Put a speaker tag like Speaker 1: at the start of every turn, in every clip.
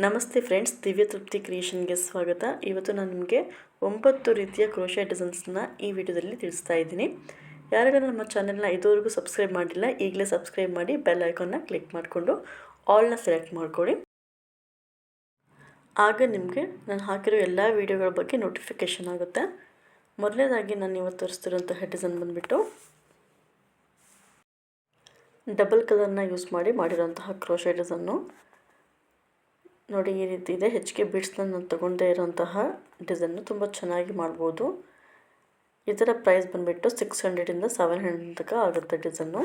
Speaker 1: ನಮಸ್ತೆ ಫ್ರೆಂಡ್ಸ್, ದಿವ್ಯ ತೃಪ್ತಿ ಕ್ರಿಯೇಷನ್ಗೆ ಸ್ವಾಗತ. ಇವತ್ತು ನಾನು ನಿಮಗೆ 9 ರೀತಿಯ ಕ್ರೋಶೆ ಡಿಸೈನ್ಸ್ನ ಈ ವಿಡಿಯೋದಲ್ಲಿ ತಿಳಿಸ್ತಾ ಇದ್ದೀನಿ. ಯಾರೆಲ್ಲ ನಮ್ಮ ಚಾನೆಲ್ನ ಇದುವರೆಗೂ ಸಬ್ಸ್ಕ್ರೈಬ್ ಮಾಡಿಲ್ಲ, ಈಗಲೇ ಸಬ್ಸ್ಕ್ರೈಬ್ ಮಾಡಿ ಬೆಲ್ ಐಕಾನ್ನ ಕ್ಲಿಕ್ ಮಾಡಿಕೊಂಡು ಆಲ್ನ ಸೆಲೆಕ್ಟ್ ಮಾಡ್ಕೊಳ್ಳಿ. ಆಗ ನಿಮಗೆ ನಾನು ಹಾಕಿರೋ ಎಲ್ಲ ವಿಡಿಯೋಗಳ ಬಗ್ಗೆ ನೋಟಿಫಿಕೇಷನ್ ಆಗುತ್ತೆ. ಮೊದಲನೇದಾಗಿ ನಾನು ಇವತ್ತು ತೋರಿಸ್ತಿರೋಂತಹ ಡಿಸೈನ್ ಬಂದುಬಿಟ್ಟು ಡಬಲ್ ಕಲರ್ನ ಯೂಸ್ ಮಾಡಿರೋಂತಹ ಕ್ರೋಶೆ ಡಿಸೈನು. ನೋಡಿ, ಈ ರೀತಿ ಇದೆ. ಹೆಚ್ಚಿಗೆ ಬೀಡ್ಸ್ನ ನಾನು ತೊಗೊಂಡೇ ಇರೋಂತಹ ಡಿಸೈನು ತುಂಬ ಚೆನ್ನಾಗಿ ಮಾಡ್ಬೋದು. ಇದರ ಪ್ರೈಸ್ ಬಂದುಬಿಟ್ಟು 600ಇಂದ 700 ತನಕ ಆಗುತ್ತೆ ಡಿಸೈನು.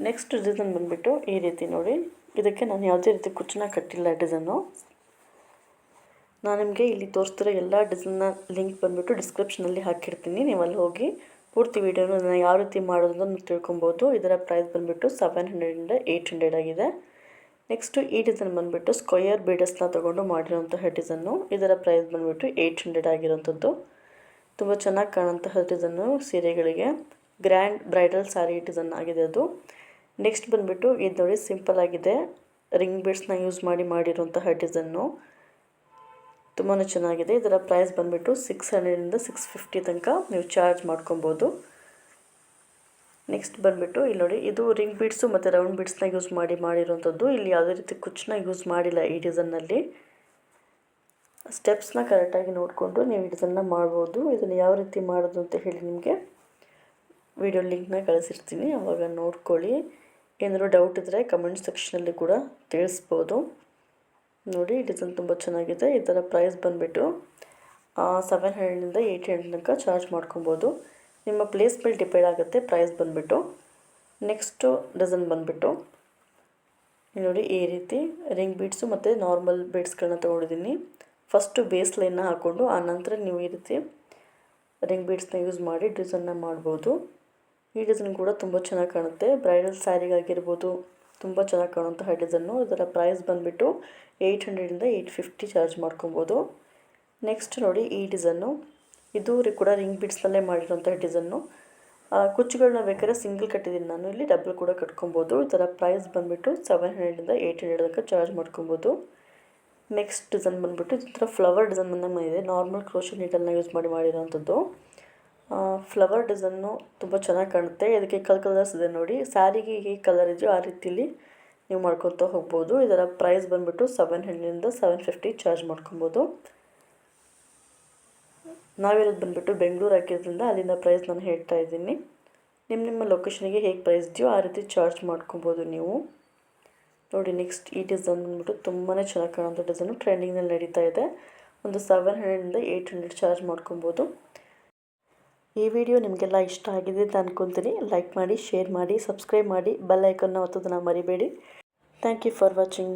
Speaker 1: ನೆಕ್ಸ್ಟ್ ಡಿಸೈನ್ ಬಂದುಬಿಟ್ಟು ಈ ರೀತಿ ನೋಡಿ. ಇದಕ್ಕೆ ನಾನು ಯಾವುದೇ ರೀತಿ ಕುಚ್ಚನ್ನ ಕಟ್ಟಿಲ್ಲ ಡಿಸೈನು. ನಾನು ನಿಮಗೆ ಇಲ್ಲಿ ತೋರಿಸ್ತಿರೋ ಎಲ್ಲ ಡಿಸೈನ್ನ ಲಿಂಕ್ ಬಂದುಬಿಟ್ಟು ಡಿಸ್ಕ್ರಿಪ್ಷನಲ್ಲಿ ಹಾಕಿರ್ತೀನಿ. ನೀವು ಅಲ್ಲಿ ಹೋಗಿ ಪೂರ್ತಿ ವೀಡಿಯೋನ ನಾನು ಯಾವ ರೀತಿ ಮಾಡೋದು ಅಂತ ತಿಳ್ಕೊಬೋದು. ಇದರ ಪ್ರೈಸ್ ಬಂದುಬಿಟ್ಟು 700ಇಂದ 800 ಆಗಿದೆ. ನೆಕ್ಸ್ಟು ಈ ಡಿಸೈನ್ ಬಂದುಬಿಟ್ಟು ಸ್ಕ್ವಯರ್ ಬೀಡಸ್ನ ತೊಗೊಂಡು ಮಾಡಿರೋಂತಹ ಡಿಸೈನು. ಇದರ ಪ್ರೈಸ್ ಬಂದುಬಿಟ್ಟು 800 ಆಗಿರೋಂಥದ್ದು. ತುಂಬ ಚೆನ್ನಾಗಿ ಕಾಣೋಂತಹ ಡಿಸೈನು. ಸೀರೆಗಳಿಗೆ ಗ್ರ್ಯಾಂಡ್ ಬ್ರೈಡಲ್ ಸ್ಯಾರಿ ಡಿಸೈನ್ ಆಗಿದೆ ಅದು. ನೆಕ್ಸ್ಟ್ ಬಂದುಬಿಟ್ಟು ಇದು ನೋಡಿ, ಸಿಂಪಲ್ ಆಗಿದೆ. ರಿಂಗ್ ಬೀಡ್ಸ್ನ ಯೂಸ್ ಮಾಡಿರೋಂತಹ ಡಿಸೈನು ತುಂಬಾ ಚೆನ್ನಾಗಿದೆ. ಇದರ ಪ್ರೈಸ್ ಬಂದುಬಿಟ್ಟು 600ಇಂದ 650 ತನಕ ನೀವು ಚಾರ್ಜ್ ಮಾಡ್ಕೊಬೋದು. ನೆಕ್ಸ್ಟ್ ಬಂದುಬಿಟ್ಟು ಇಲ್ಲಿ ನೋಡಿ, ಇದು ರಿಂಗ್ ಬೀಡ್ಸು ಮತ್ತು ರೌಂಡ್ ಬೀಡ್ಸ್ನ ಯೂಸ್ ಮಾಡಿರೋಂಥದ್ದು. ಇಲ್ಲಿ ಯಾವುದೇ ರೀತಿ ಕುಚ್ಚನ್ನ ಯೂಸ್ ಮಾಡಿಲ್ಲ ಈ ಡಿಸೈನ್ನಲ್ಲಿ. ಸ್ಟೆಪ್ಸ್ನ ಕರೆಕ್ಟಾಗಿ ನೋಡಿಕೊಂಡು ನೀವು ಈ ಡಿಸೈನ್ನ ಮಾಡ್ಬೋದು. ಇದನ್ನು ಯಾವ ರೀತಿ ಮಾಡೋದು ಅಂತ ಹೇಳಿ ನಿಮಗೆ ವಿಡಿಯೋ ಲಿಂಕ್ನ ಕಳಿಸಿರ್ತೀನಿ, ಆವಾಗ ನೋಡ್ಕೊಳ್ಳಿ. ಏನಾದರೂ ಡೌಟ್ ಇದ್ದರೆ ಕಮೆಂಟ್ ಸೆಕ್ಷನಲ್ಲಿ ಕೂಡ ತಿಳಿಸ್ಬೋದು. ನೋಡಿ, ಈ ಡಿಸೈನ್ ತುಂಬ ಚೆನ್ನಾಗಿದೆ. ಇದರ ಪ್ರೈಸ್ ಬಂದುಬಿಟ್ಟು 700ಇಂದ 800 ತನಕ ಚಾರ್ಜ್ ಮಾಡ್ಕೊಬೋದು. ನಿಮ್ಮ ಪ್ಲೇಸ್ ಮೇಲೆ ಡಿಪೆಂಡ್ ಆಗುತ್ತೆ ಪ್ರೈಸ್ ಬಂದುಬಿಟ್ಟು. ನೆಕ್ಸ್ಟು ಡಿಸೈನ್ ಬಂದುಬಿಟ್ಟು ನೋಡಿ, ಈ ರೀತಿ ರಿಂಗ್ ಬೀಡ್ಸು ಮತ್ತು ನಾರ್ಮಲ್ ಬೀಡ್ಸ್ಗಳನ್ನ ತೊಗೊಂಡಿದ್ದೀನಿ. ಫಸ್ಟು ಬೇಸ್ ಲೈನ್ನ ಹಾಕ್ಕೊಂಡು ಆನಂತರ ನೀವು ಈ ರೀತಿ ರಿಂಗ್ ಬೀಡ್ಸ್ನ ಯೂಸ್ ಮಾಡಿ ಡಿಸೈನ್ನ ಮಾಡ್ಬೋದು. ಈ ಡಿಸೈನ್ ಕೂಡ ತುಂಬ ಚೆನ್ನಾಗಿ ಕಾಣುತ್ತೆ. ಬ್ರೈಡಲ್ ಸ್ಯಾರಿಗಾಗಿರ್ಬೋದು ತುಂಬ ಚೆನ್ನಾಗಿ ಕಾಣುವಂತಹ ಡಿಸೈನು. ಇದರ ಪ್ರೈಸ್ ಬಂದುಬಿಟ್ಟು 800ಇಂದ 850 ಚಾರ್ಜ್ ಮಾಡ್ಕೊಬೋದು. ನೆಕ್ಸ್ಟ್ ನೋಡಿ, ಈ ಡಿಸೈನು ಇದು ಕೂಡ ರಿಂಗ್ ಬೀಡ್ಸ್ನಲ್ಲೇ ಮಾಡಿರೋಂತಹ ಡಿಸೈನು. ಕುಚ್ಚುಗಳನ್ನ ಬೇಕಾದ್ರೆ ಸಿಂಗಲ್ ಕಟ್ಟಿದ್ದೀನಿ ನಾನು, ಇಲ್ಲಿ ಡಬಲ್ ಕೂಡ ಕಟ್ಕೊಬೋದು. ಇದರ ಪ್ರೈಸ್ ಬಂದುಬಿಟ್ಟು 700ಇಂದ 800 ತನಕ ಚಾರ್ಜ್ ಮಾಡ್ಕೊಬೋದು. ನೆಕ್ಸ್ಟ್ ಡಿಸೈನ್ ಬಂದುಬಿಟ್ಟು ಈ ಥರ ಫ್ಲವರ್ ಡಿಸೈನ್ ಇದೆ. ನಾರ್ಮಲ್ ಕ್ರೋಶೆ ನೀಡಲ್ನ ಯೂಸ್ ಮಾಡಿರೋಂಥದ್ದು. ಫ್ಲವರ್ ಡಿಸೈನು ತುಂಬ ಚೆನ್ನಾಗಿ ಕಾಣುತ್ತೆ. ಇದಕ್ಕೆ ಕಲರ್ಸ್ ಇದೆ ನೋಡಿ. ಸ್ಯಾರಿಗೆ ಹೇಗೆ ಕಲರ್ ಇದೆಯೋ ಆ ರೀತಿಯಲ್ಲಿ ನೀವು ಮಾಡ್ಕೊತಾ ಹೋಗ್ಬೋದು. ಇದರ ಪ್ರೈಸ್ ಬಂದುಬಿಟ್ಟು 700ಇಂದ 750 ಚಾರ್ಜ್ ಮಾಡ್ಕೊಬೋದು. ನಾವಿರೋದು ಬಂದುಬಿಟ್ಟು ಬೆಂಗಳೂರು ಆಗಿರೋದ್ರಿಂದ ಅಲ್ಲಿಂದ ಪ್ರೈಸ್ ನಾನು ಹೇಳ್ತಾ ಇದ್ದೀನಿ. ನಿಮ್ಮ ಲೊಕೇಶನಿಗೆ ಹೇಗೆ ಪ್ರೈಸ್ ಇದೆಯೋ ಆ ರೀತಿ ಚಾರ್ಜ್ ಮಾಡ್ಕೊಬೋದು ನೀವು. ನೋಡಿ, ನೆಕ್ಸ್ಟ್ ಈ ಡಿಸೈನ್ ಬಂದುಬಿಟ್ಟು ತುಂಬಾ ಚೆನ್ನಾಗಿ ಕಾಣೋಂಥ ಡಿಸೈನು. ಟ್ರೆಂಡಿಂಗ್ನಲ್ಲಿ ನಡೀತಾ ಇದೆ. ಒಂದು 700ಇಂದ 800 ಚಾರ್ಜ್ ಮಾಡ್ಕೊಬೋದು. ಈ ವಿಡಿಯೋ ನಿಮಗೆಲ್ಲ ಇಷ್ಟ ಆಗಿದೆ ಅಂತ ಅಂದ್ಕೊತೀನಿ. ಲೈಕ್ ಮಾಡಿ, ಶೇರ್ ಮಾಡಿ, ಸಬ್ಸ್ಕ್ರೈಬ್ ಮಾಡಿ, ಬೆಲ್ ಐಕನ್ನ ಒತ್ತೋದನ್ನು ಮರಿಬೇಡಿ. Thank you for watching.